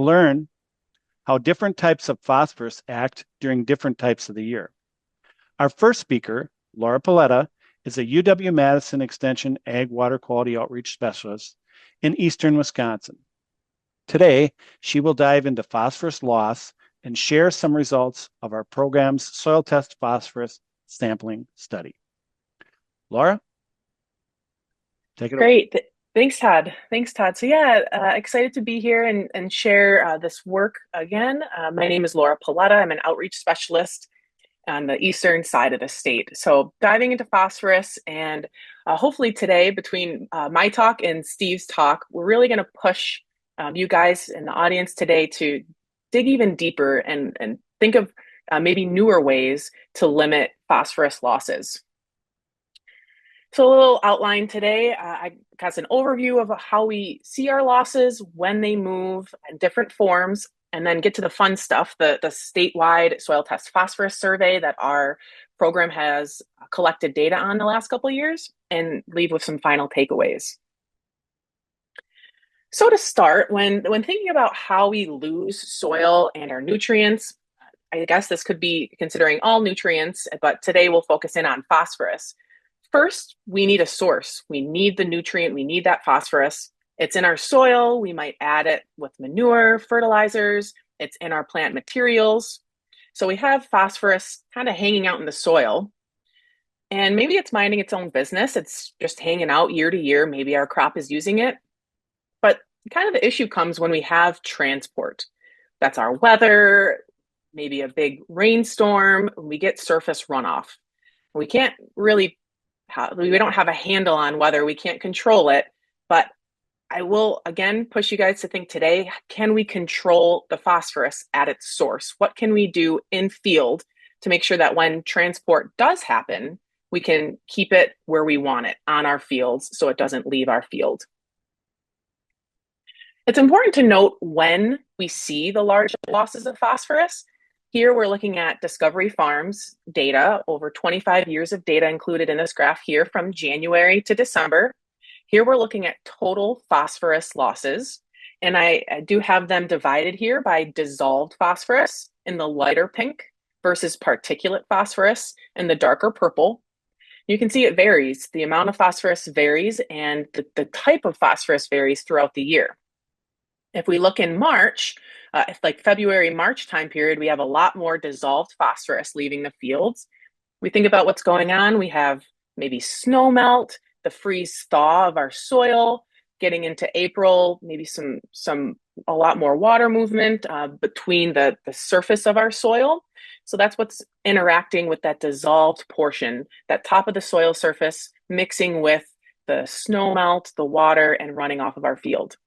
learn how different types of phosphorus act during different types of the year. Our first speaker, Laura Paletta, is a UW-Madison Extension Ag Water Quality Outreach Specialist in eastern Wisconsin. Today, she will dive into phosphorus loss and share some results of our program's soil test phosphorus sampling study. Laura, take it away. Great. Thanks, Todd. Thanks, Todd. So yeah, excited to be here and share this work again. My name is Laura Paletta. I'm an outreach specialist on the eastern side of the state. So diving into phosphorus, and hopefully today between my talk and Steve's talk, we're really going to push you guys in the audience today to dig even deeper and think of maybe newer ways to limit phosphorus losses. So a little outline today, I got an overview of how we see our losses, when they move, in different forms, and then get to the fun stuff, the statewide soil test phosphorus survey that our program has collected data on the last couple of years, and leave with some final takeaways. So to start, when thinking about how we lose soil and our nutrients, I guess this could be considering all nutrients, but today we'll focus in on phosphorus. First, we need a source. We need the nutrient. We need that phosphorus. It's in our soil. We might add it with manure, fertilizers. It's in our plant materials. So we have phosphorus kind of hanging out in the soil. And maybe it's minding its own business. It's just hanging out year to year. Maybe our crop is using it. But kind of the issue comes when we have transport. That's our weather, maybe a big rainstorm. We get surface runoff. We can't really we don't have a handle on weather. We can't control it, but I will again push you guys to think today, can we control the phosphorus at its source? What can we do in field to make sure that when transport does happen, we can keep it where we want it on our fields so it doesn't leave our field? It's important to note when we see the large losses of phosphorus. Here we're looking at Discovery Farms data, over 25 years of data included in this graph here from January to December. Here we're looking at total phosphorus losses, and I do have them divided here by dissolved phosphorus in the lighter pink versus particulate phosphorus in the darker purple. You can see it varies. The amount of phosphorus varies, and the type of phosphorus varies throughout the year. If we look in March, like February, March time period, we have a lot more dissolved phosphorus leaving the fields. We think about what's going on. We have maybe snow melt, the freeze thaw of our soil, getting into April, maybe a lot more water movement between the surface of our soil. So that's what's interacting with that dissolved portion, that top of the soil surface, mixing with the snow melt, the water, and running off of our field.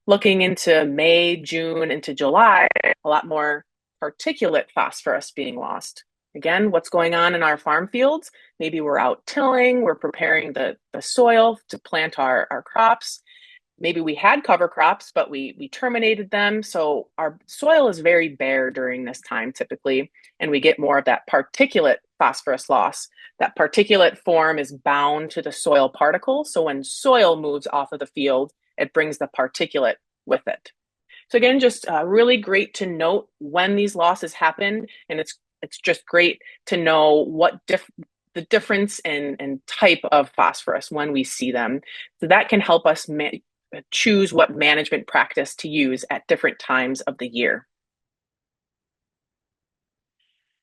Looking into May, June, into July, a lot more particulate phosphorus being lost. Again, what's going on in our farm fields? Maybe we're out tilling, we're preparing the soil to plant our crops. Maybe we had cover crops, but we terminated them. So our soil is very bare during this time typically, and we get more of that particulate phosphorus loss. That particulate form is bound to the soil particle. So when soil moves off of the field, it brings the particulate with it. So again, just really great to note when these losses happen, and it's just great to know what the difference in type of phosphorus when we see them. So that can help us choose what management practice to use at different times of the year.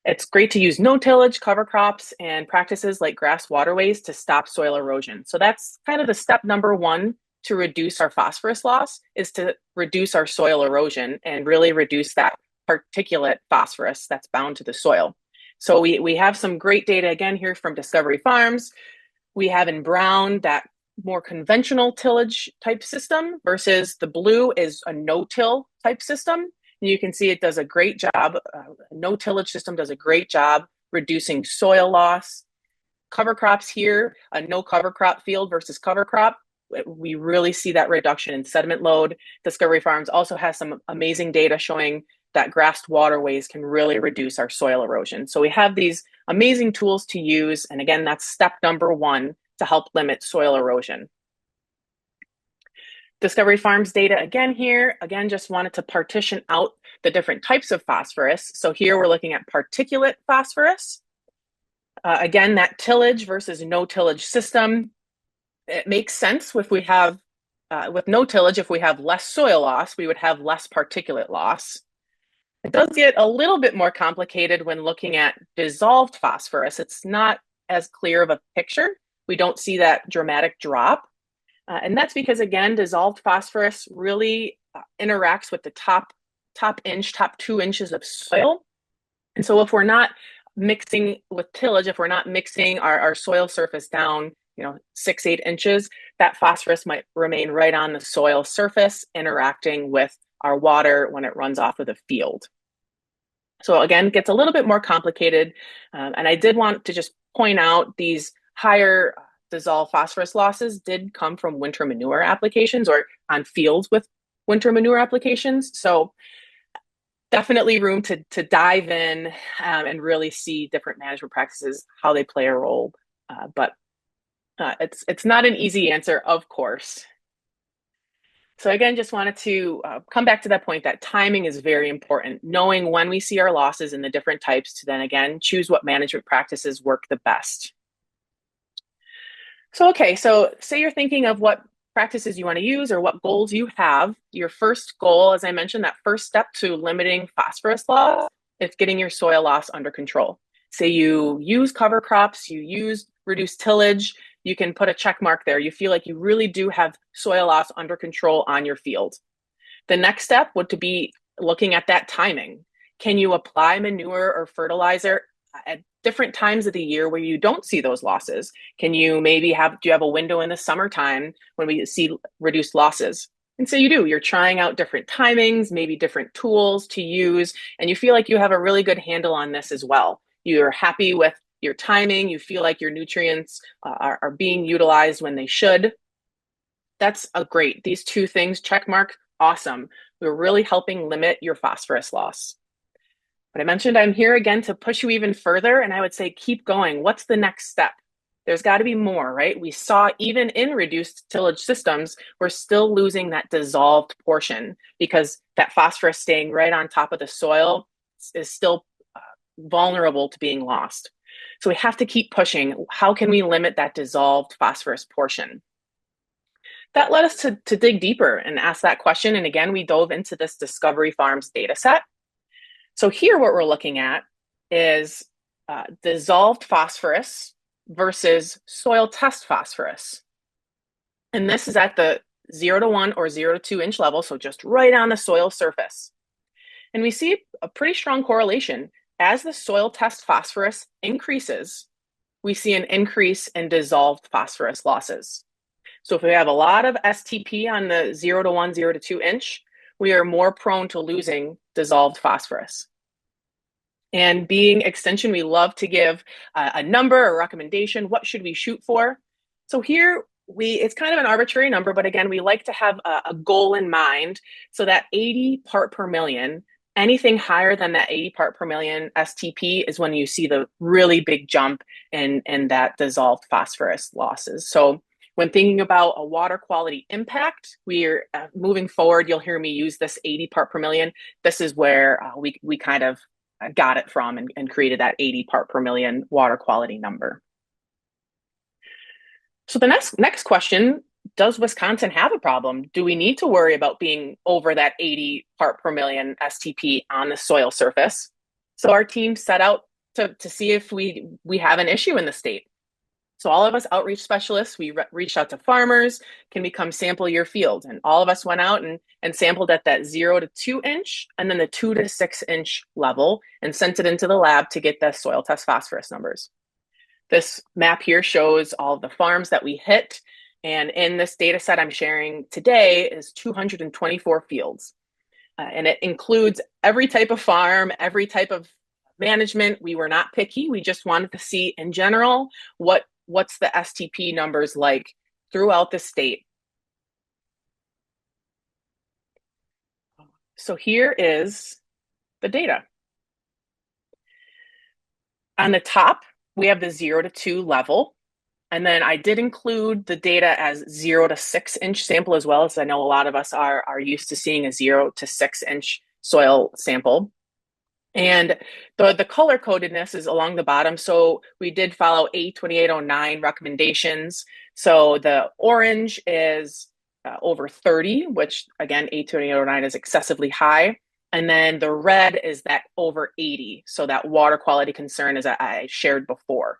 It's great to use no-tillage, cover crops, and practices like grass waterways to stop soil erosion. So that's kind of the step number one to reduce our phosphorus loss, is to reduce our soil erosion and really reduce that particulate phosphorus that's bound to the soil. So we have some great data again here from Discovery Farms. We have in brown that more conventional tillage type system versus the blue is a no-till type system. And you can see it does a great job. No tillage system does a great job reducing soil loss. Cover crops here, a no cover crop field versus cover crop, we really see that reduction in sediment load. Discovery Farms also has some amazing data showing that grassed waterways can really reduce our soil erosion. So we have these amazing tools to use. And again, that's step number one to help limit soil erosion. Discovery Farms data again here. Again, just wanted to partition out the different types of phosphorus. So here we're looking at particulate phosphorus. Again, that tillage versus no tillage system. It makes sense if we have, with no tillage, if we have less soil loss, we would have less particulate loss. It does get a little bit more complicated when looking at dissolved phosphorus. It's not as clear of a picture. We don't see that dramatic drop. And that's because, again, dissolved phosphorus really interacts with the top 2 inches of soil. And so if we're not mixing with tillage, if we're not mixing our soil surface down, 6-8 inches, that phosphorus might remain right on the soil surface, interacting with our water when it runs off of the field. So again, it gets a little bit more complicated. And I did want to just point out these higher dissolved phosphorus losses did come from winter manure applications or on fields with winter manure applications. So definitely room to dive in and really see different management practices, how they play a role. But it's not an easy answer, of course. So again, just wanted to come back to that point that timing is very important, knowing when we see our losses in the different types to then again choose what management practices work the best. So, okay, so say you're thinking of what practices you want to use or what goals you have. Your first goal, as I mentioned, that first step to limiting phosphorus loss is getting your soil loss under control. Say you use cover crops, you use reduced tillage, you can put a check mark there. You feel like you really do have soil loss under control on your field. The next step would to be looking at that timing. Can you apply manure or fertilizer at different times of the year where you don't see those losses? Can you maybe do you have a window in the summertime when we see reduced losses? And so you do, you're trying out different timings, maybe different tools to use, and you feel like you have a really good handle on this as well. You're happy with your timing, you feel like your nutrients are being utilized when they should. That's a great, these two things, check mark, awesome. We're really helping limit your phosphorus loss. But I mentioned I'm here again to push you even further, and I would say keep going. What's the next step? There's got to be more, right? We saw even in reduced tillage systems, we're still losing that dissolved portion because that phosphorus staying right on top of the soil is still vulnerable to being lost. So we have to keep pushing. How can we limit that dissolved phosphorus portion? That led us to dig deeper and ask that question. And again, we dove into this Discovery Farms data set. So here what we're looking at is dissolved phosphorus versus soil test phosphorus. And this is at the 0 to 1 or 0 to 2 inch level, so just right on the soil surface. And we see a pretty strong correlation. As the soil test phosphorus increases, we see an increase in dissolved phosphorus losses. So if we have a lot of STP on the 0 to 1, 0 to 2 inch, we are more prone to losing dissolved phosphorus. And being extension, we love to give a number or recommendation. What should we shoot for? So here, it's kind of an arbitrary number, but again, we like to have a goal in mind. So that 80 part per million, anything higher than that 80 part per million STP is when you see the really big jump in that dissolved phosphorus losses. So when thinking about a water quality impact, we're moving forward, you'll hear me use this 80 part per million. This is where we kind of got it from and created that 80 part per million water quality number. So the next question, does Wisconsin have a problem? Do we need to worry about being over that 80 part per million STP on the soil surface? So our team set out to see if we have an issue in the state. So all of us outreach specialists, we reached out to farmers, can we come sample your field? And all of us went out and sampled at that 0 to 2 inch and then the 2 to 6 inch level and sent it into the lab to get the soil test phosphorus numbers. This map here shows all of the farms that we hit. And in this data set I'm sharing today is 224 fields. And it includes every type of farm, every type of management. We were not picky. We just wanted to see in general what's the STP numbers like throughout the state. So here is the data. On the top, we have the 0 to 2 level. And then I did include the data as 0 to 6 inch sample as well, as I know a lot of us are used to seeing a 0 to 6 inch soil sample. And the color codedness is along the bottom. So we did follow A2809 recommendations. So the orange is over 30, which again, A2809 is excessively high. And then the red is that over 80. So that water quality concern, as I shared before.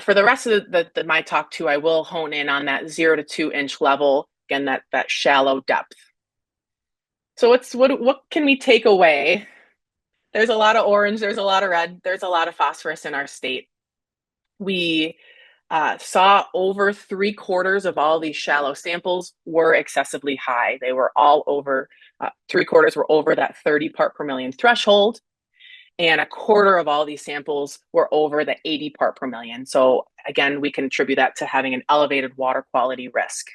For the rest of my talk too, I will hone in on that 0 to 2 inch level. Again, that shallow depth. So what can we take away? There's a lot of orange, there's a lot of red, there's a lot of phosphorus in our state. We saw over 3/4 of all these shallow samples were excessively high. They were all over, 3/4 were over that 30 part per million threshold. And 1/4 of all these samples were over the 80 part per million. So again, we can attribute that to having an elevated water quality risk.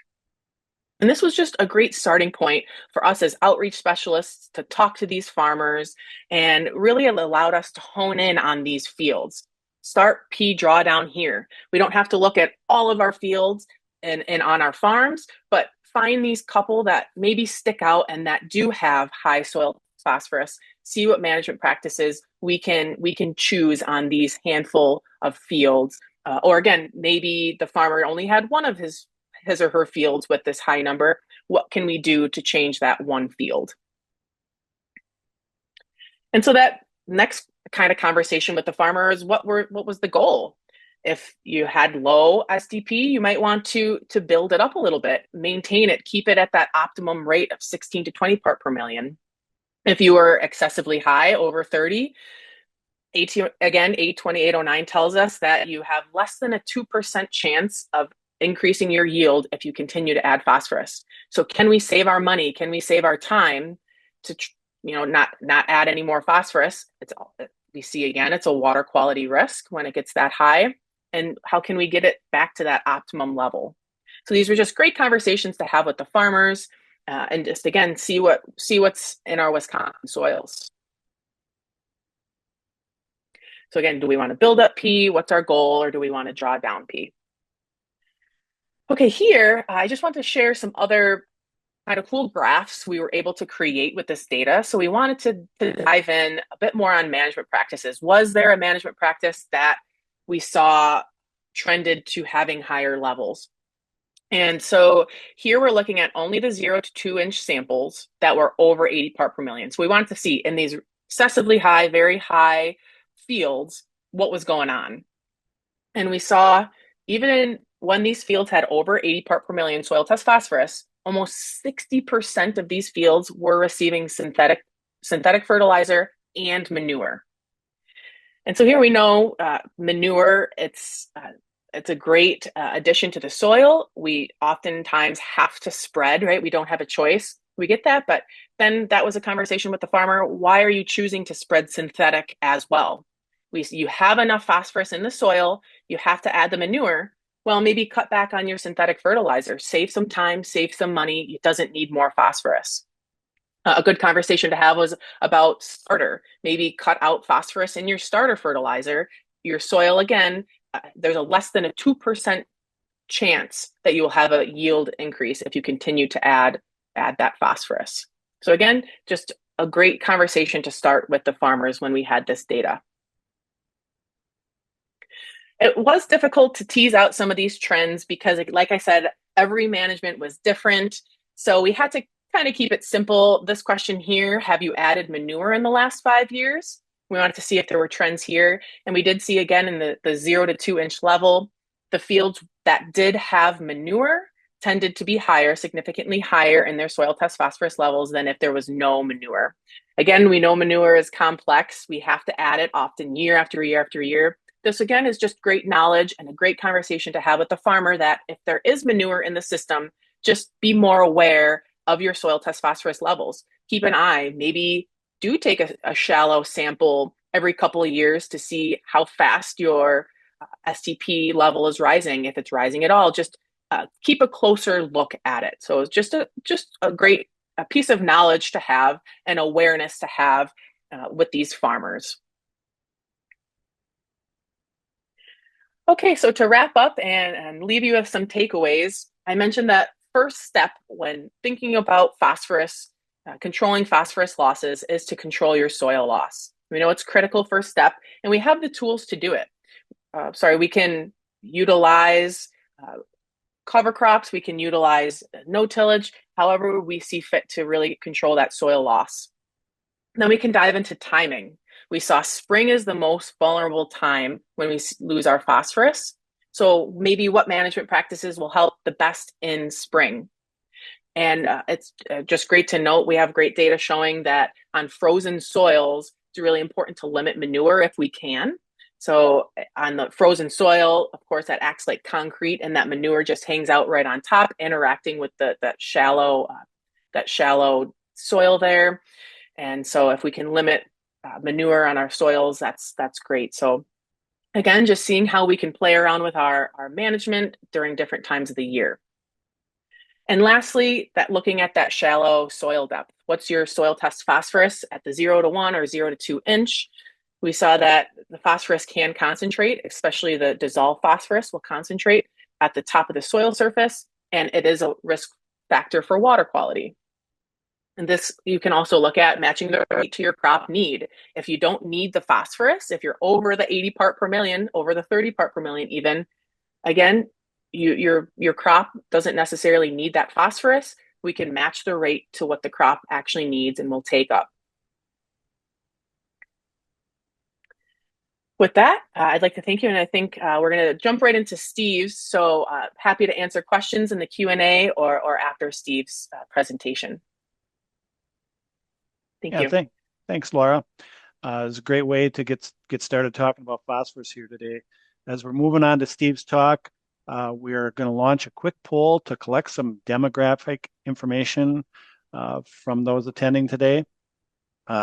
And this was just a great starting point for us as outreach specialists to talk to these farmers, and really allowed us to hone in on these fields. Start P drawdown here. We don't have to look at all of our fields and on our farms, but find these couple that maybe stick out and that do have high soil phosphorus. See what management practices we can choose on these handful of fields. Or again, maybe the farmer only had one of his or her fields with this high number. What can we do to change that one field? And so that next kind of conversation with the farmer is what was the goal? If you had low SDP, you might want to build it up a little bit, maintain it, keep it at that optimum rate of 16 to 20 part per million. If you were excessively high, over 30, again, A2809 tells us that you have less than a 2% chance of increasing your yield if you continue to add phosphorus. So can we save our money? Can we save our time to not add any more phosphorus? We see again, it's a water quality risk when it gets that high. And how can we get it back to that optimum level? So these were just great conversations to have with the farmers, and just again see what's in our Wisconsin soils. So again, do we want to build up P? What's our goal? Or do we want to draw down P? Okay, here, I just want to share some other kind of cool graphs we were able to create with this data. So we wanted to dive in a bit more on management practices. Was there a management practice that we saw trended to having higher levels? And so here we're looking at only the 0 to 2 inch samples that were over 80 part per million. So we wanted to see in these excessively high, very high fields, what was going on. And we saw even when these fields had over 80 part per million soil test phosphorus, almost 60% of these fields were receiving synthetic fertilizer and manure. And so here we know manure, it's a great addition to the soil. We oftentimes have to spread, right? We don't have a choice. We get that, but then that was a conversation with the farmer. Why are you choosing to spread synthetic as well? You have enough phosphorus in the soil, you have to add the manure. Well, maybe cut back on your synthetic fertilizer, save some time, save some money. It doesn't need more phosphorus. A good conversation to have was about starter. Maybe cut out phosphorus in your starter fertilizer. Your soil, again, there's a less than a 2% chance that you will have a yield increase if you continue to add that phosphorus. So again, just a great conversation to start with the farmers when we had this data. It was difficult to tease out some of these trends because, like I said, every management was different. So we had to kind of keep it simple. This question here, have you added manure in the last 5 years? We wanted to see if there were trends here. And we did see again in the 0 to 2 inch level, the fields that did have manure tended to be higher, significantly higher in their soil test phosphorus levels than if there was no manure. Again, we know manure is complex. We have to add it often year after year after year. This again is just great knowledge and a great conversation to have with the farmer that if there is manure in the system, just be more aware of your soil test phosphorus levels. Keep an eye, maybe do take a shallow sample every couple of years to see how fast your STP level is rising. If it's rising at all, just keep a closer look at it. So it's just a great piece of knowledge to have and awareness to have with these farmers. Okay, so to wrap up and leave you with some takeaways, I mentioned that first step when thinking about phosphorus, controlling phosphorus losses, is to control your soil loss. We know it's critical first step, and we have the tools to do it. We can utilize cover crops, we can utilize no tillage, however we see fit to really control that soil loss. Then we can dive into timing. We saw spring is the most vulnerable time when we lose our phosphorus. So maybe what management practices will help the best in spring. And it's just great to note we have great data showing that on frozen soils, it's really important to limit manure if we can. So on the frozen soil, of course, that acts like concrete, and that manure just hangs out right on top, interacting with that shallow soil there. And so if we can limit manure on our soils, that's great. So again, just seeing how we can play around with our management during different times of the year. And lastly, that looking at that shallow soil depth. What's your soil test phosphorus at the 0 to 1 or 0 to 2 inch? We saw that the phosphorus can concentrate, especially the dissolved phosphorus will concentrate at the top of the soil surface, and it is a risk factor for water quality. And this, you can also look at matching the rate to your crop need. If you don't need the phosphorus, if you're over the 80 part per million, over the 30 part per million even, again, your crop doesn't necessarily need that phosphorus. We can match the rate to what the crop actually needs and will take up. With that, I'd like to thank you, and I think we're going to jump right into Steve's. So happy to answer questions in the Q&A or after Steve's presentation. Thank you. Thanks, Laura. It's a great way to get started talking about phosphorus here today. As we're moving on to Steve's talk, we are going to launch a quick poll to collect some demographic information from those attending today.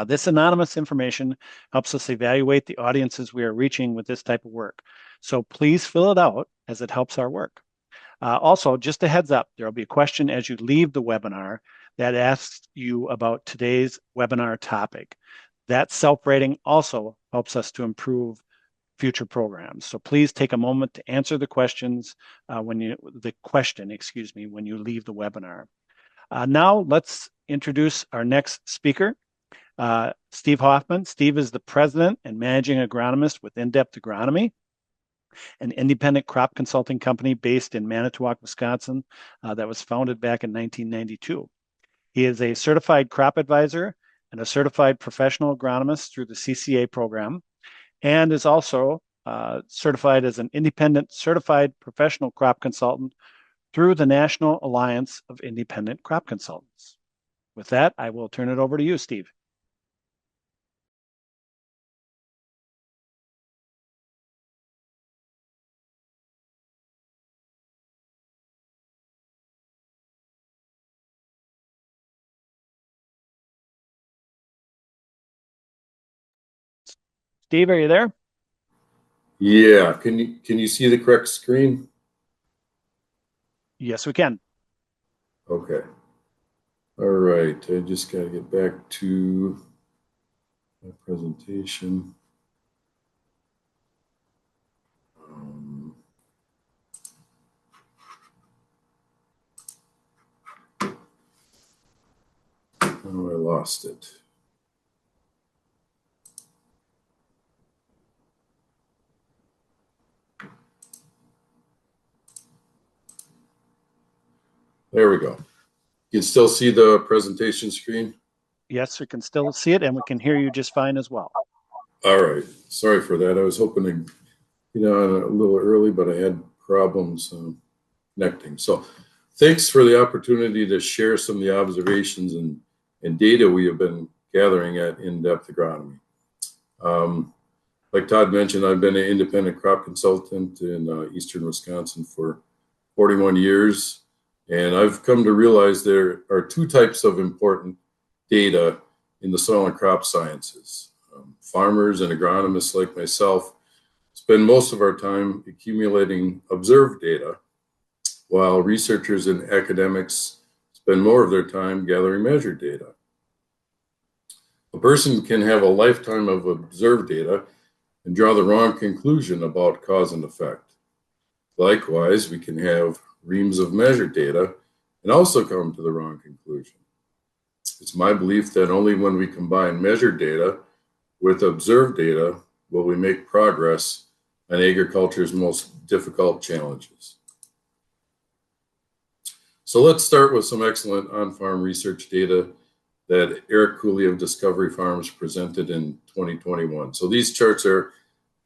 This anonymous information helps us evaluate the audiences we are reaching with this type of work. So please fill it out as it helps our work. Also, just a heads up, there will be a question as you leave the webinar that asks you about today's webinar topic. That self-rating also helps us to improve future programs. So please take a moment to answer the question, when you leave the webinar. Now let's introduce our next speaker, Steve Hoffman. Steve is the president and managing agronomist with InDepth Agronomy, an independent crop consulting company based in Manitowoc, Wisconsin, that was founded back in 1992. He is a certified crop advisor and a certified professional agronomist through the CCA program, and is also certified as an independent certified professional crop consultant through the National Alliance of Independent Crop Consultants. With that, I will turn it over to you, Steve. Steve, are you there? Yeah, can you see the correct screen? Yes, we can. Okay. All right, I just got to get back to my presentation. Oh, I lost it. There we go. You can still see the presentation screen? Yes, we can still see it, and we can hear you just fine as well. All right. Sorry for that. I was hoping to get on a little early, but I had problems connecting. So thanks for the opportunity to share some of the observations and data we have been gathering at InDepth Agronomy. Like Todd mentioned, I've been an independent crop consultant in eastern Wisconsin for 41 years. And I've come to realize there are two types of important data in the soil and crop sciences. Farmers and agronomists like myself spend most of our time accumulating observed data, while researchers and academics spend more of their time gathering measured data. A person can have a lifetime of observed data and draw the wrong conclusion about cause and effect. Likewise, we can have reams of measured data and also come to the wrong conclusion. It's my belief that only when we combine measured data with observed data will we make progress on agriculture's most difficult challenges. So let's start with some excellent on-farm research data that Eric Cooley of Discovery Farms presented in 2021. So these charts are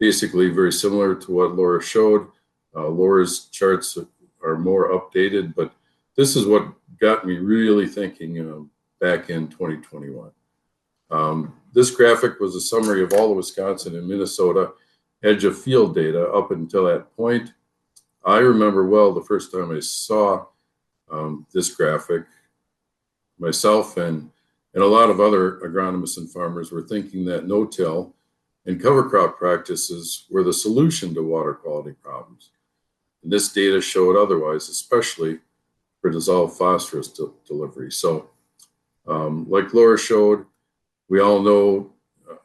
basically very similar to what Laura showed. Laura's charts are more updated, but this is what got me really thinking back in 2021. This graphic was a summary of all the Wisconsin and Minnesota edge of field data up until that point. I remember well the first time I saw this graphic. Myself and a lot of other agronomists and farmers were thinking that no-till and cover crop practices were the solution to water quality problems. And this data showed otherwise, especially for dissolved phosphorus delivery. So like Laura showed, we all know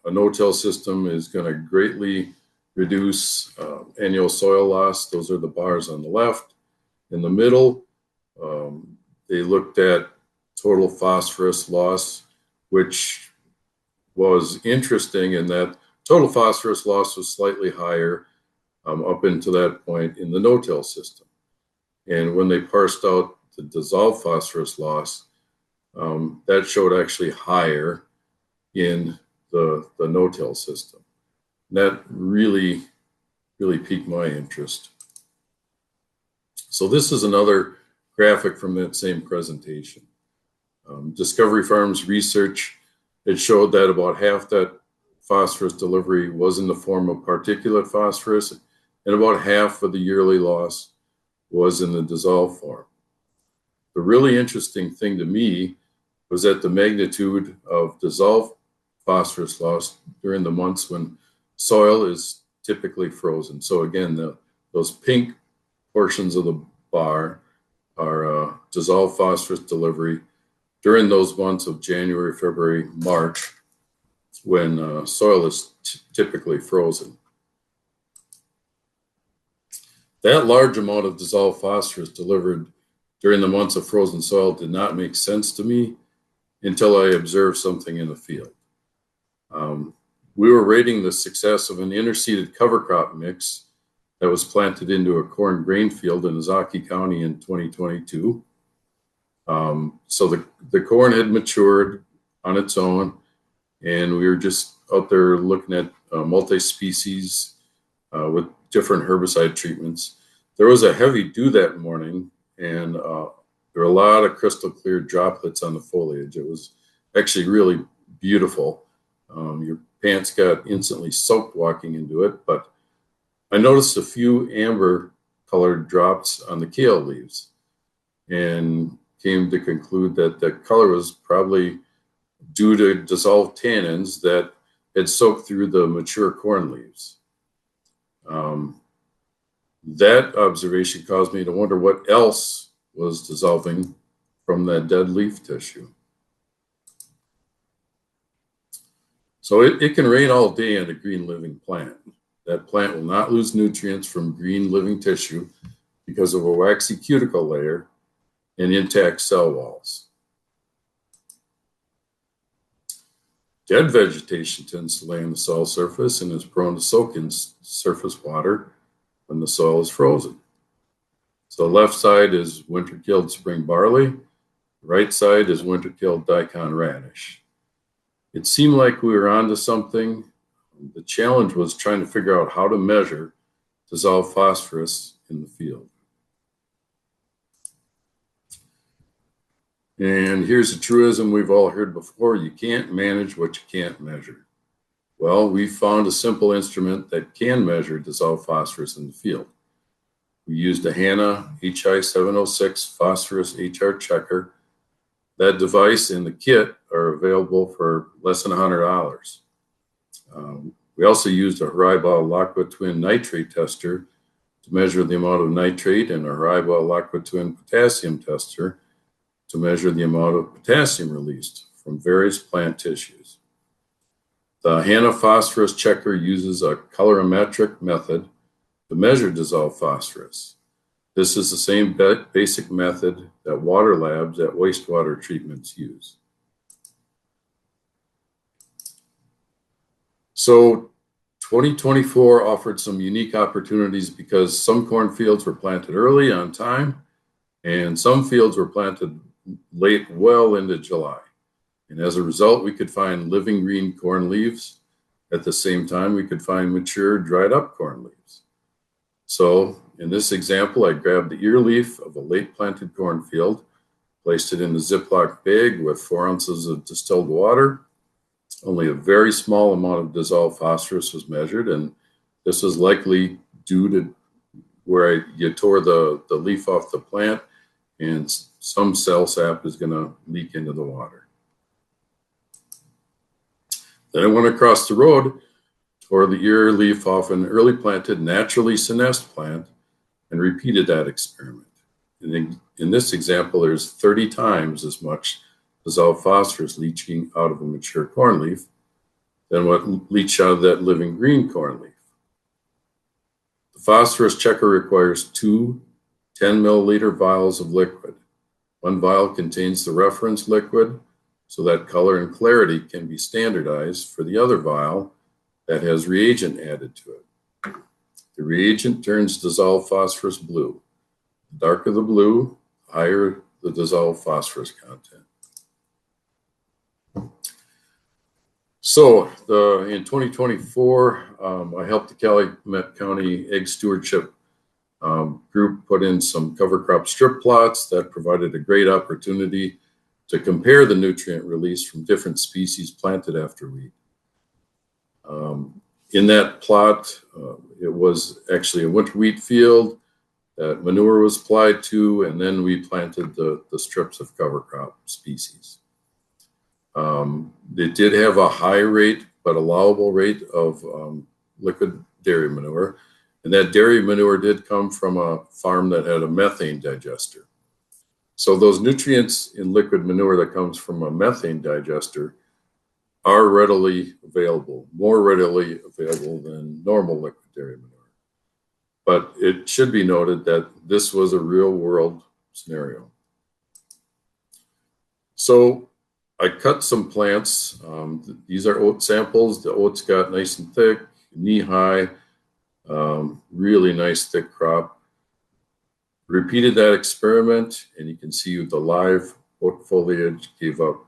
a no-till system is going to greatly reduce annual soil loss. Those are the bars on the left. In the middle, they looked at total phosphorus loss, which was interesting in that total phosphorus loss was slightly higher up until that point in the no-till system. And when they parsed out the dissolved phosphorus loss, that showed actually higher in the no-till system. That really piqued my interest. So this is another graphic from that same presentation. Discovery Farms research, it showed that about half that phosphorus delivery was in the form of particulate phosphorus, and about half of the yearly loss was in the dissolved form. The really interesting thing to me was that the magnitude of dissolved phosphorus loss during the months when soil is typically frozen. So again, those pink portions of the bar are dissolved phosphorus delivery during those months of January, February, March, when soil is typically frozen. That large amount of dissolved phosphorus delivered during the months of frozen soil did not make sense to me until I observed something in the field. We were rating the success of an interseeded cover crop mix that was planted into a corn grain field in Ozaukee County in 2022. So the corn had matured on its own, and we were just out there looking at multi-species with different herbicide treatments. There was a heavy dew that morning, and there were a lot of crystal clear droplets on the foliage. It was actually really beautiful. Your pants got instantly soaked walking into it, but I noticed a few amber colored drops on the kale leaves and came to conclude that the color was probably due to dissolved tannins that had soaked through the mature corn leaves. That observation caused me to wonder what else was dissolving from that dead leaf tissue. So it can rain all day on a green living plant. That plant will not lose nutrients from green living tissue because of a waxy cuticle layer and intact cell walls. Dead vegetation tends to lay on the soil surface and is prone to soak in surface water when the soil is frozen. So the left side is winter-killed spring barley. The right side is winter-killed daikon radish. It seemed like we were onto something. The challenge was trying to figure out how to measure dissolved phosphorus in the field. And here's a truism we've all heard before: you can't manage what you can't measure. Well, we found a simple instrument that can measure dissolved phosphorus in the field. We used a Hanna HI706 phosphorus HR checker. That device and the kit are available for less than $100. We also used a Hariba Laqua Twin nitrate tester to measure the amount of nitrate, and a Hariba Laqua Twin potassium tester to measure the amount of potassium released from various plant tissues. The Hanna phosphorus checker uses a colorimetric method to measure dissolved phosphorus. This is the same basic method that water labs at wastewater treatments use. So 2024 offered some unique opportunities because some cornfields were planted early on time and some fields were planted late, well into July. And as a result, we could find living green corn leaves. At the same time, we could find mature, dried up corn leaves. So in this example, I grabbed the ear leaf of a late planted cornfield, placed it in the Ziploc bag with 4 ounces of distilled water. Only a very small amount of dissolved phosphorus was measured, and this was likely due to where you tore the leaf off the plant, and some cell sap is going to leak into the water. Then I went across the road, tore the ear leaf off an early planted naturally senesced plant, and repeated that experiment. In this example, there's 30 times as much dissolved phosphorus leaching out of a mature corn leaf than what leached out of that living green corn leaf. The phosphorus checker requires 2 10-milliliter vials of liquid. One vial contains the reference liquid so that color and clarity can be standardized for the other vial that has reagent added to it. The reagent turns dissolved phosphorus blue. The darker the blue, the higher the dissolved phosphorus content. So in 2024, I helped the Calumet County Egg Stewardship group put in some cover crop strip plots that provided a great opportunity to compare the nutrient release from different species planted after wheat. In that plot, it was actually a winter wheat field that manure was applied to, and then we planted the strips of cover crop species. It did have a high rate, but allowable rate of liquid dairy manure. And that dairy manure did come from a farm that had a methane digester. So those nutrients in liquid manure that comes from a methane digester are readily available, more readily available than normal liquid dairy manure. But it should be noted that this was a real world scenario. So I cut some plants. These are oat samples. The oats got nice and thick, knee high, really nice thick crop. Repeated that experiment, and you can see the live oat foliage gave up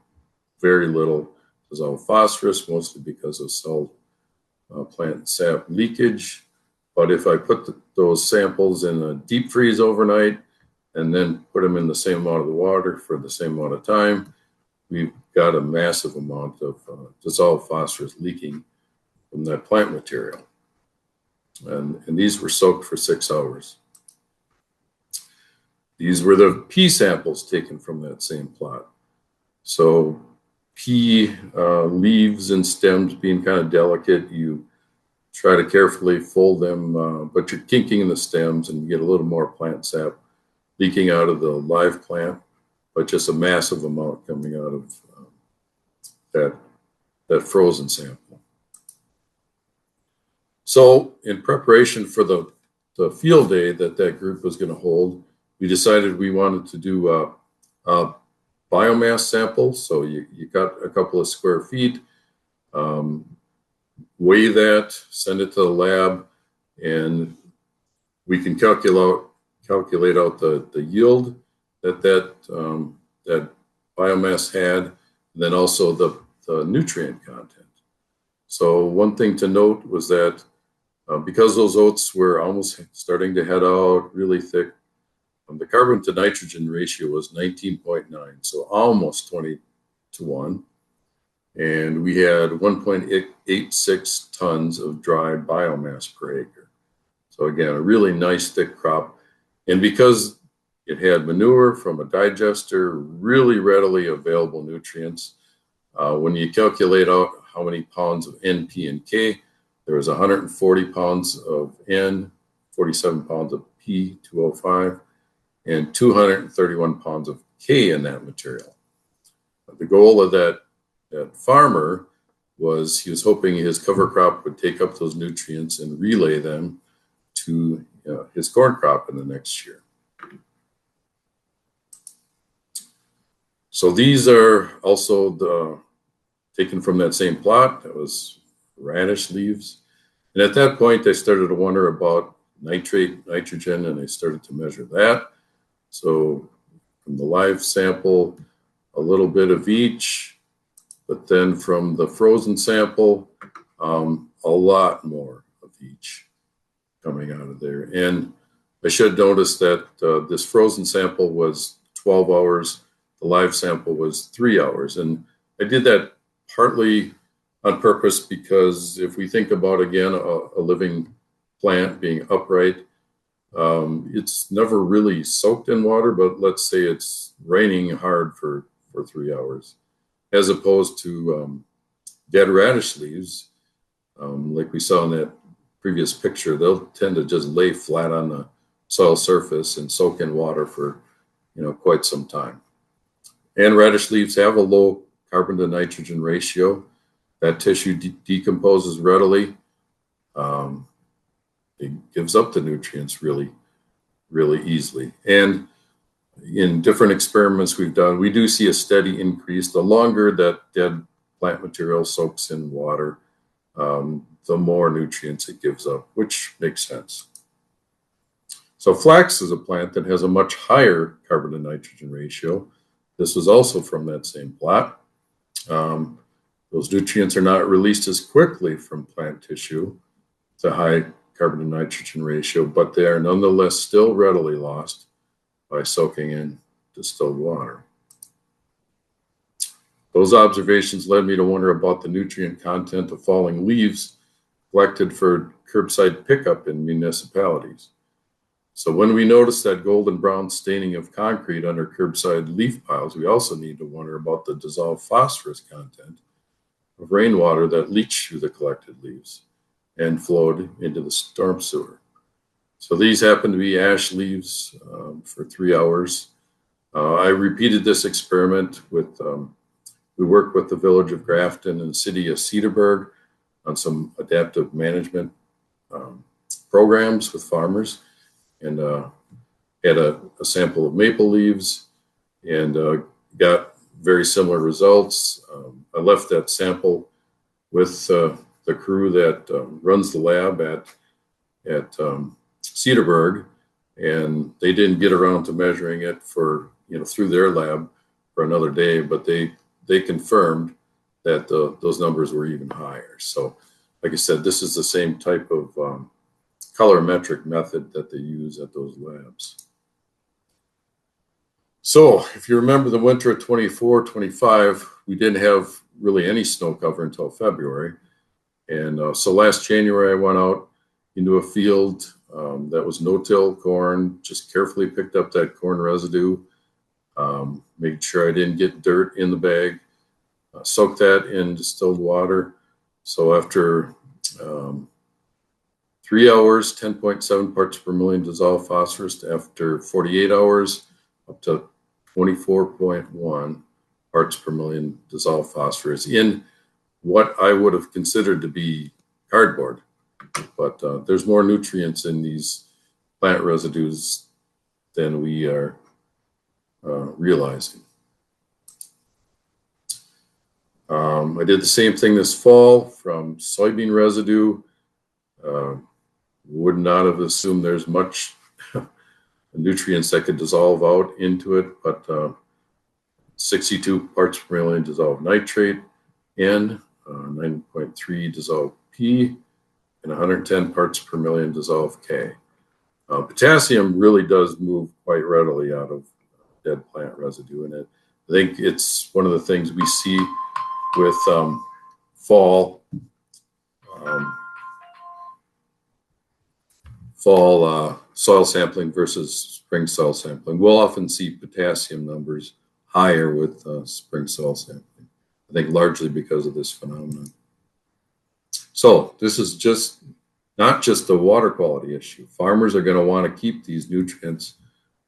very little dissolved phosphorus, mostly because of cell plant sap leakage. But if I put those samples in a deep freeze overnight and then put them in the same amount of the water for the same amount of time, we've got a massive amount of dissolved phosphorus leaking from that plant material. And these were soaked for 6 hours. These were the pea samples taken from that same plot. So pea leaves and stems being kind of delicate, you try to carefully fold them, but you're kinking the stems and you get a little more plant sap leaking out of the live plant, but just a massive amount coming out of that frozen sample. So in preparation for the field day that group was going to hold, we decided we wanted to do a biomass sample. So you got a couple of square feet, weigh that, send it to the lab, and we can calculate out the yield that biomass had, and then also the nutrient content. So one thing to note was that because those oats were almost starting to head out really thick, the carbon to nitrogen ratio was 19.9, so almost 20 to 1. And we had 1.86 tons of dry biomass per acre. So again, a really nice thick crop. And because it had manure from a digester, really readily available nutrients, when you calculate out how many pounds of N, P, and K, there was 140 pounds of N, 47 pounds of P, 205, and 231 pounds of K in that material. The goal of that farmer was he was hoping his cover crop would take up those nutrients and relay them to his corn crop in the next year. So these are also taken from that same plot. That was radish leaves. And at that point, I started to wonder about nitrate, nitrogen, and I started to measure that. So from the live sample, a little bit of each, but then from the frozen sample, a lot more of each coming out of there. And I should notice that this frozen sample was 12 hours. The live sample was 3 hours. And I did that partly on purpose because if we think about, again, a living plant being upright, it's never really soaked in water, but let's say it's raining hard for 3 hours, as opposed to dead radish leaves, like we saw in that previous picture. They'll tend to just lay flat on the soil surface and soak in water for quite some time. And radish leaves have a low carbon to nitrogen ratio. That tissue decomposes readily. It gives up the nutrients really easily. And in different experiments we've done, we do see a steady increase. The longer that dead plant material soaks in water, the more nutrients it gives up, which makes sense. So flax is a plant that has a much higher carbon to nitrogen ratio. This was also from that same plot. Those nutrients are not released as quickly from plant tissue. It's a high carbon to nitrogen ratio, but they are nonetheless still readily lost by soaking in distilled water. Those observations led me to wonder about the nutrient content of falling leaves collected for curbside pickup in municipalities. So when we notice that golden brown staining of concrete under curbside leaf piles, we also need to wonder about the dissolved phosphorus content of rainwater that leached through the collected leaves and flowed into the storm sewer. So these happen to be ash leaves for 3 hours. I repeated this experiment with, we worked with the village of Grafton and the city of Cedarburg on some adaptive management programs with farmers, and had a sample of maple leaves and got very similar results. I left that sample with the crew that runs the lab at Cedarburg, and they didn't get around to measuring it for through their lab for another day, but they confirmed that those numbers were even higher. So, like I said, this is the same type of colorimetric method that they use at those labs. So if you remember the winter of 24-25, we didn't have really any snow cover until February. And so last January, I went out into a field that was no-till corn, just carefully picked up that corn residue, made sure I didn't get dirt in the bag, soaked that in distilled water. So after 3 hours, 10.7 parts per million dissolved phosphorus. After 48 hours, up to 24.1 parts per million dissolved phosphorus in what I would have considered to be cardboard. But there's more nutrients in these plant residues than we are realizing. I did the same thing this fall from soybean residue. Would not have assumed there's much nutrients that could dissolve out into it, but 62 parts per million dissolved nitrate, N, 9.3 dissolved P, and 110 parts per million dissolved K. Potassium really does move quite readily out of dead plant residue, and I think it's one of the things we see with fall soil sampling versus spring soil sampling. We'll often see potassium numbers higher with spring soil sampling, I think largely because of this phenomenon. So this is not just a water quality issue. Farmers are going to want to keep these nutrients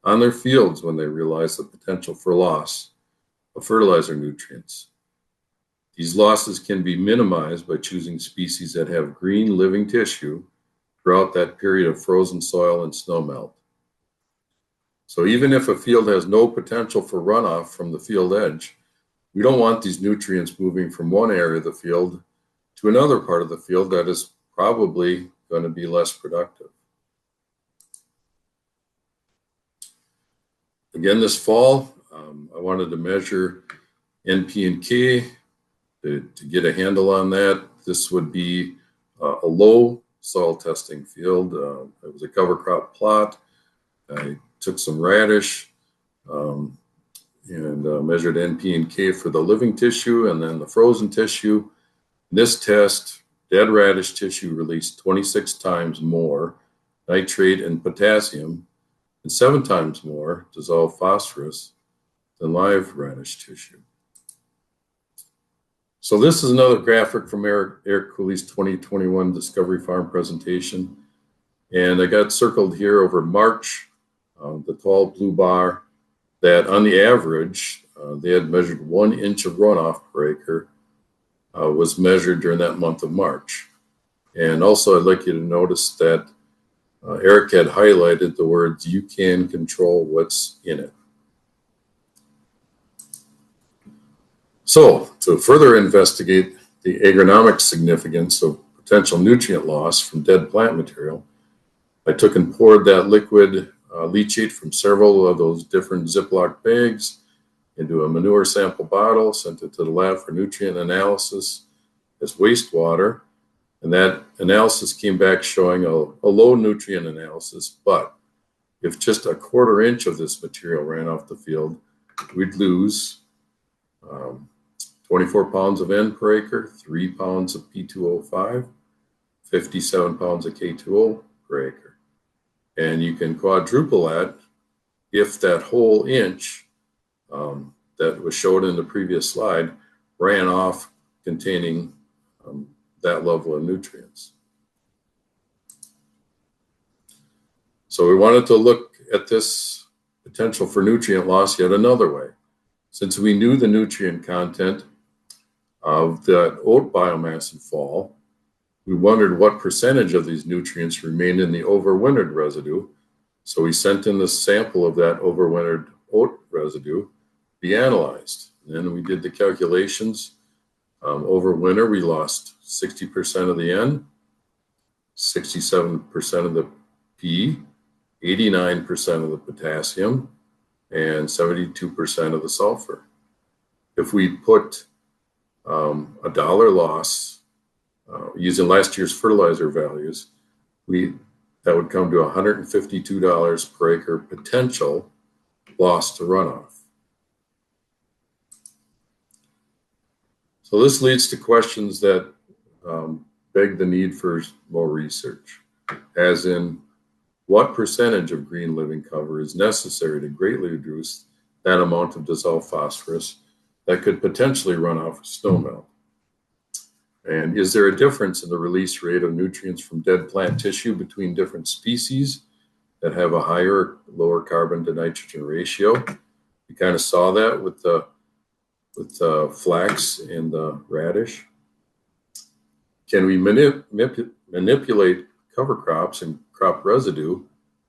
on their fields when they realize the potential for loss of fertilizer nutrients. These losses can be minimized by choosing species that have green living tissue throughout that period of frozen soil and snowmelt. So even if a field has no potential for runoff from the field edge, we don't want these nutrients moving from one area of the field to another part of the field that is probably going to be less productive. Again, this fall, I wanted to measure NP and K to get a handle on that. This would be a low soil testing field. It was a cover crop plot. I took some radish and measured NP and K for the living tissue and then the frozen tissue. In this test, dead radish tissue released 26 times more nitrate and potassium and 7 times more dissolved phosphorus than live radish tissue. So this is another graphic from Eric Cooley's 2021 Discovery Farm presentation. And I got circled here over March, the tall blue bar, that on the average, they had measured 1 inch of runoff per acre was measured during that month of March. And also I'd like you to notice that Eric had highlighted the words, "You can control what's in it." So to further investigate the agronomic significance of potential nutrient loss from dead plant material, I took and poured that liquid leachate from several of those different Ziploc bags into a manure sample bottle, sent it to the lab for nutrient analysis as wastewater. And that analysis came back showing a low nutrient analysis, but if just a 1/4 inch of this material ran off the field, we'd lose 24 pounds of N per acre, 3 pounds of P2O5, 57 pounds of K2O per acre. And you can quadruple that if that whole inch that was showed in the previous slide ran off containing that level of nutrients. So we wanted to look at this potential for nutrient loss yet another way. Since we knew the nutrient content of the oat biomass in fall, we wondered what percentage of these nutrients remained in the overwintered residue. So we sent in the sample of that overwintered oat residue to be analyzed. And then we did the calculations. Over winter, we lost 60% of the N, 67% of the P, 89% of the potassium, and 72% of the sulfur. If we put $1 loss using last year's fertilizer values, that would come to $152 per acre potential loss to runoff. So this leads to questions that beg the need for more research, as in what percentage of green living cover is necessary to greatly reduce that amount of dissolved phosphorus that could potentially run off of snowmelt? And is there a difference in the release rate of nutrients from dead plant tissue between different species that have a higher or lower carbon to nitrogen ratio? You kind of saw that with the flax and the radish. Can we manipulate cover crops and crop residue,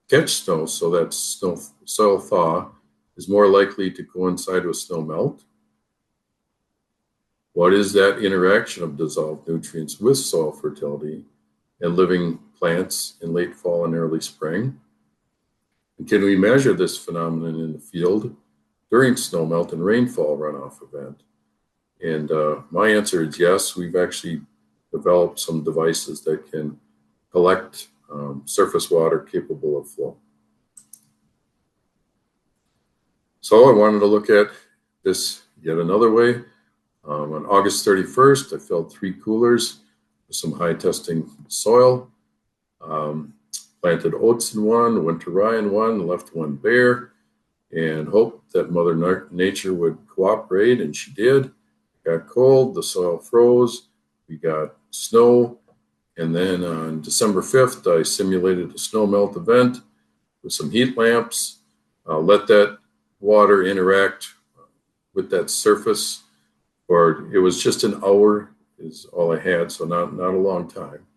catch snow so that soil thaw is more likely to coincide with snow melt? What is that interaction of dissolved nutrients with soil fertility and living plants in late fall and early spring? And can we measure this phenomenon in the field during snowmelt and rainfall runoff event? And my answer is yes. We've actually developed some devices that can collect surface water capable of flow. So I wanted to look at this yet another way. On August 31st, I filled 3 coolers with some high testing soil, planted oats in one, winter rye in one, left one bare, and hoped that Mother Nature would cooperate, and she did. It got cold, the soil froze, we got snow, and then on December 5th, I simulated a snow melt event with some heat lamps, let that water interact with that surface, or it was just an hour is all I had, so not a long time.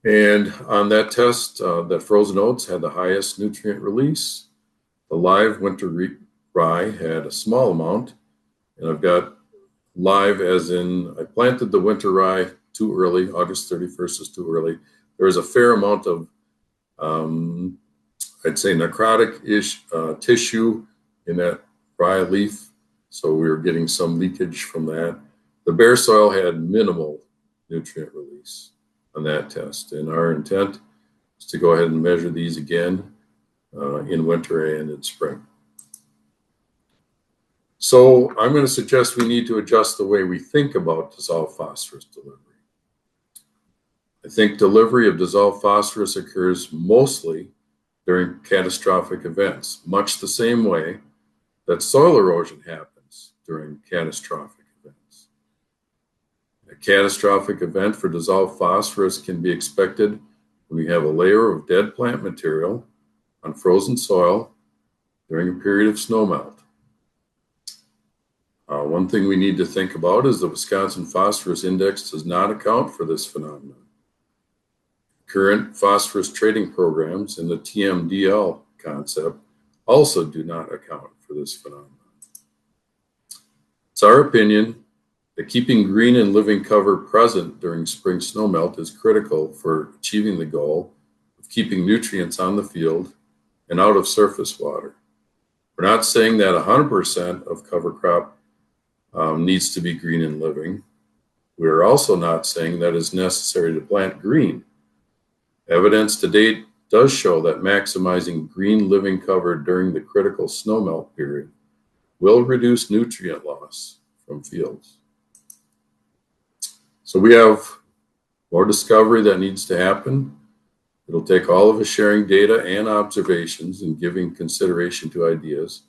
And on that test, that frozen oats had the highest nutrient release. The live winter rye had a small amount, and I've got live as in I planted the winter rye too early. August 31st is too early. There was a fair amount of, I'd say, necrotic-ish tissue in that rye leaf, so we were getting some leakage from that. The bare soil had minimal nutrient release on that test, and our intent is to go ahead and measure these again in winter and in spring. So I'm going to suggest we need to adjust the way we think about dissolved phosphorus delivery. I think delivery of dissolved phosphorus occurs mostly during catastrophic events, much the same way that soil erosion happens during catastrophic events. A catastrophic event for dissolved phosphorus can be expected when we have a layer of dead plant material on frozen soil during a period of snowmelt. One thing we need to think about is the Wisconsin Phosphorus Index does not account for this phenomenon. Current phosphorus trading programs and the TMDL concept also do not account for this phenomenon. It's our opinion that keeping green and living cover present during spring snowmelt is critical for achieving the goal of keeping nutrients on the field and out of surface water. We're not saying that 100% of cover crop needs to be green and living. We are also not saying that it's necessary to plant green. Evidence to date does show that maximizing green living cover during the critical snowmelt period will reduce nutrient loss from fields. So we have more discovery that needs to happen. It'll take all of us sharing data and observations and giving consideration to ideas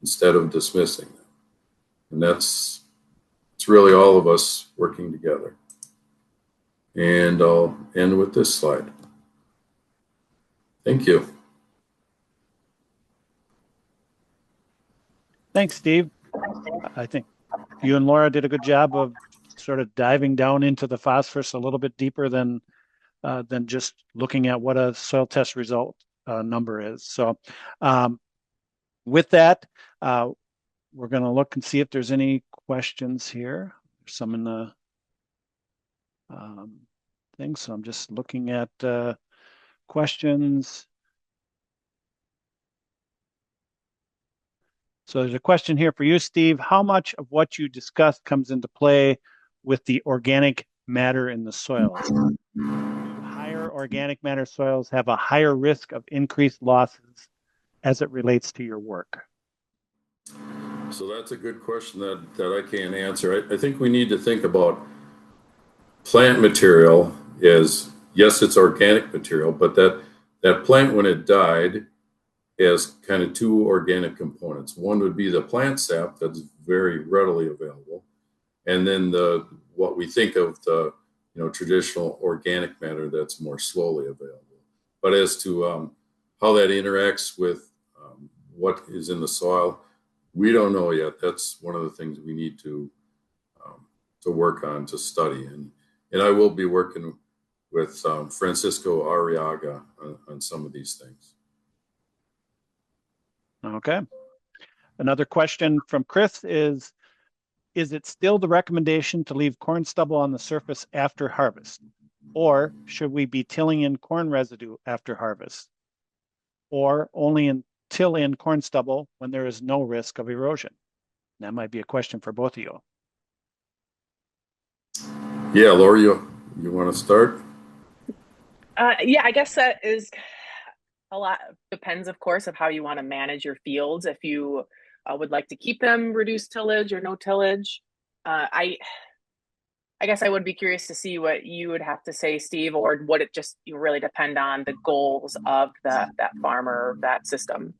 instead of dismissing them. And it's really all of us working together. And I'll end with this slide. Thank you. Thanks, Steve. I think you and Laura did a good job of sort of diving down into the phosphorus a little bit deeper than just looking at what a soil test result number is. So with that, we're going to look and see if there's any questions here. There's some in the thing. So I'm just looking at questions. So there's a question here for you, Steve. How much of what you discussed comes into play with the organic matter in the soils? Do higher organic matter soils have a higher risk of increased losses as it relates to your work? So that's a good question that I can't answer. I think we need to think about plant material as, yes, it's organic material, but that plant, when it died, has kind of two organic components. One would be the plant sap that's very readily available, and then what we think of the traditional organic matter that's more slowly available. But as to how that interacts with what is in the soil, we don't know yet. That's one of the things we need to work on, to study, and I will be working with Francisco Arriaga on some of these things. Okay. Another question from Chris is it still the recommendation to leave corn stubble on the surface after harvest? Or should we be tilling in corn residue after harvest? Or only till in corn stubble when there is no risk of erosion? That might be a question for both of you. Yeah, Laura, you want to start? Yeah, I guess that is a lot. Depends, of course, of how you want to manage your fields. If you would like to keep them reduced tillage or no tillage, I guess I would be curious to see what you would have to say, Steve, or would it just really depend on the goals of that farmer, that system?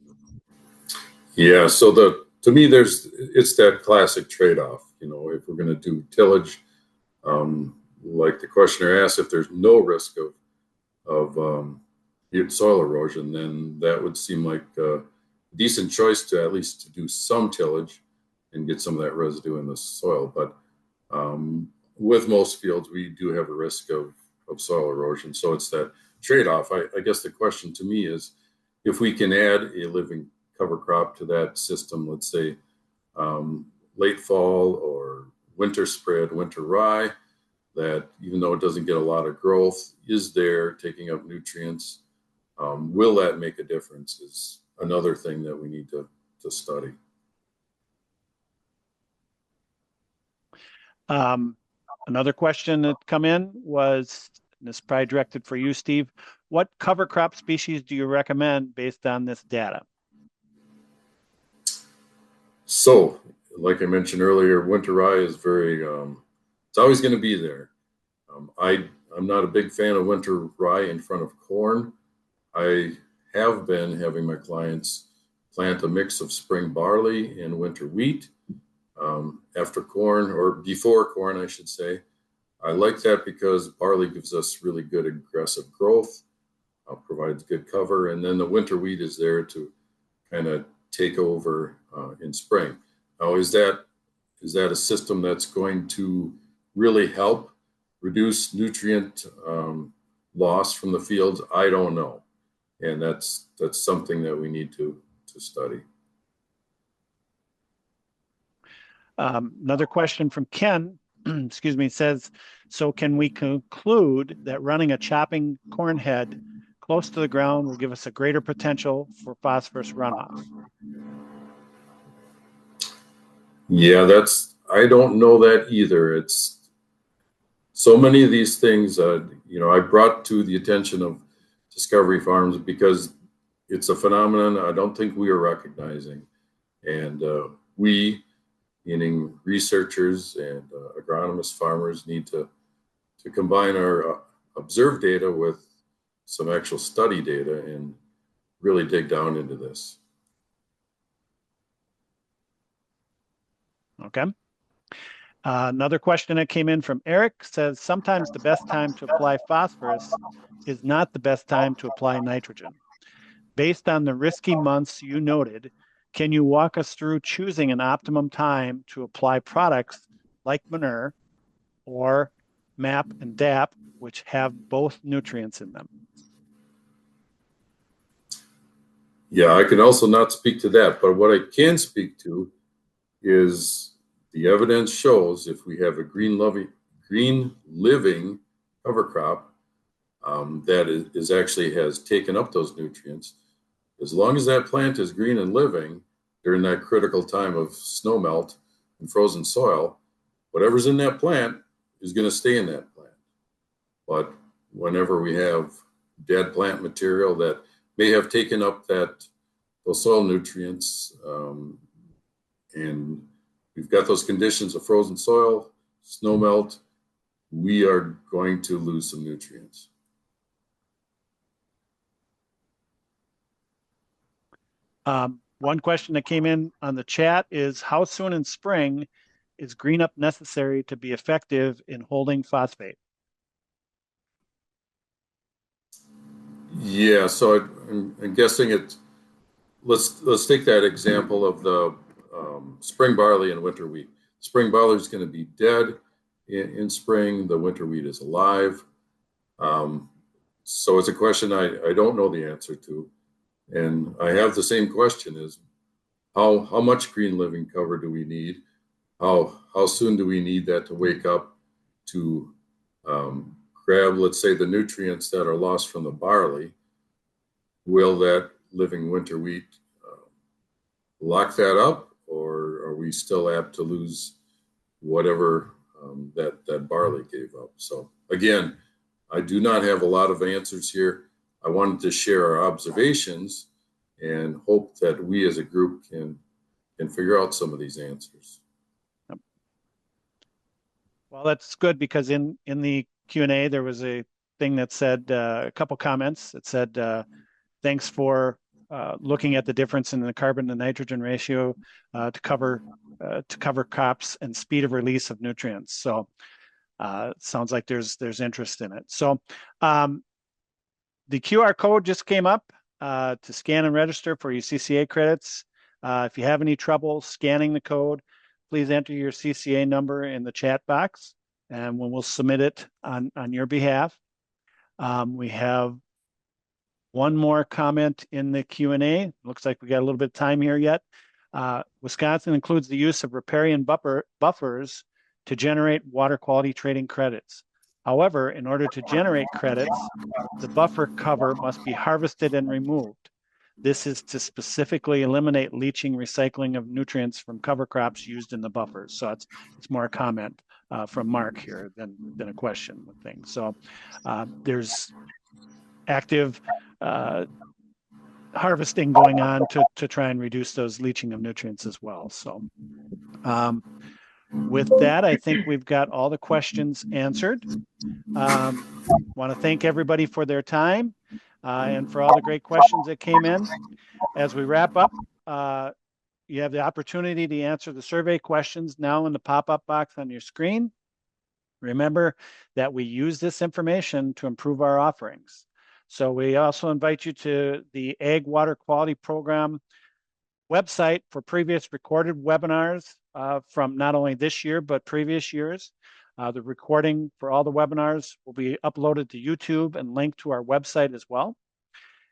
Yeah, so to me, it's that classic trade-off. If we're going to do tillage, like the questioner asked, if there's no risk of soil erosion, then that would seem like a decent choice to at least to do some tillage and get some of that residue in the soil. But with most fields, we do have a risk of soil erosion. So it's that trade-off. I guess the question to me is, if we can add a living cover crop to that system, let's say late fall or winter spread, winter rye, that even though it doesn't get a lot of growth, is there taking up nutrients? Will that make a difference is another thing that we need to study. Another question that come in was, and this is probably directed for you, Steve, what cover crop species do you recommend based on this data? So, like I mentioned earlier, winter rye is very, it's always going to be there. I'm not a big fan of winter rye in front of corn. I have been having my clients plant a mix of spring barley and winter wheat after corn, or before corn, I should say. I like that because barley gives us really good aggressive growth, provides good cover, and then the winter wheat is there to kind of take over in spring. Now, is that a system that's going to really help reduce nutrient loss from the fields? I don't know, and that's something that we need to study. Another question from Ken, excuse me, says, so can we conclude that running a chopping corn head close to the ground will give us a greater potential for phosphorus runoff? Yeah, I don't know that either. It's so many of these things, I brought to the attention of Discovery Farms because it's a phenomenon I don't think we are recognizing. And we, meaning researchers and agronomists, farmers, need to combine our observed data with some actual study data and really dig down into this. Okay. Another question that came in from Eric says, sometimes the best time to apply phosphorus is not the best time to apply nitrogen. Based on the risky months you noted, can you walk us through choosing an optimum time to apply products like manure or MAP and DAP, which have both nutrients in them? Yeah, I can also not speak to that, but what I can speak to is the evidence shows if we have a green living cover crop that is actually has taken up those nutrients, as long as that plant is green and living during that critical time of snow melt and frozen soil, whatever's in that plant is going to stay in that plant. But whenever we have dead plant material that may have taken up those soil nutrients, and we've got those conditions of frozen soil, snow melt, we are going to lose some nutrients. One question that came in on the chat is, how soon in spring is green up necessary to be effective in holding phosphate? Yeah, so I'm guessing let's take that example of the spring barley and winter wheat. Spring barley is going to be dead in spring. The winter wheat is alive. So it's a question I don't know the answer to. And I have the same question: is how much green living cover do we need? How soon do we need that to wake up to grab, let's say, the nutrients that are lost from the barley? Will that living winter wheat lock that up, or are we still apt to lose whatever that barley gave up? So again, I do not have a lot of answers here. I wanted to share our observations and hope that we as a group can figure out some of these answers. Well, that's good, because in the Q&A, there was a thing that said, a couple comments that said, thanks for looking at the difference in the carbon to nitrogen ratio to cover crops and speed of release of nutrients. So it sounds like there's interest in it. So the QR code just came up to scan and register for your CCA credits. If you have any trouble scanning the code, please enter your CCA number in the chat box, and we'll submit it on your behalf. We have one more comment in the Q&A. Looks like we got a little bit of time here yet. Wisconsin includes the use of riparian buffers to generate water quality trading credits. However, in order to generate credits, the buffer cover must be harvested and removed. This is to specifically eliminate leaching, recycling of nutrients from cover crops used in the buffers. So it's more a comment from Mark here than a question with things. So there's active harvesting going on to try and reduce those leaching of nutrients as well. So with that, I think we've got all the questions answered. Want to thank everybody for their time and for all the great questions that came in. As we wrap up, you have the opportunity to answer the survey questions now in the pop-up box on your screen. Remember that we use this information to improve our offerings. So we also invite you to the Ag Water Quality Program website for previous recorded webinars from not only this year, but previous years. The recording for all the webinars will be uploaded to YouTube and linked to our website as well.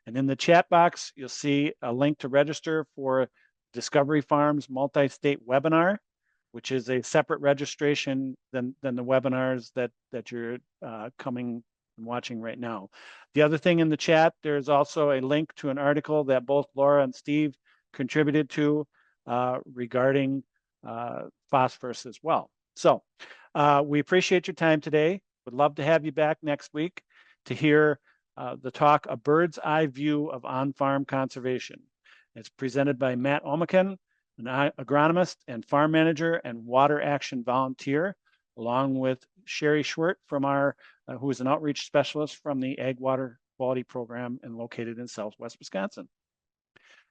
And in the chat box, you'll see a link to register for Discovery Farms multi-state webinar, which is a separate registration than the webinars that you're coming and watching right now. The other thing in the chat, there's also a link to an article that both Laura and Steve contributed to regarding phosphorus as well. So we appreciate your time today. Would love to have you back next week to hear the talk, A Bird's Eye View of On-Farm Conservation. It's presented by Matt Omaken, an agronomist and farm manager and water action volunteer, along with Sherry Schwert from who is an outreach specialist from the Ag Water Quality Program and located in Southwest Wisconsin.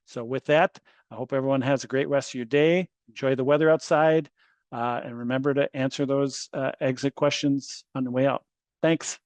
So with that, I hope everyone has a great rest of your day. Enjoy the weather outside, and remember to answer those exit questions on the way out. Thanks.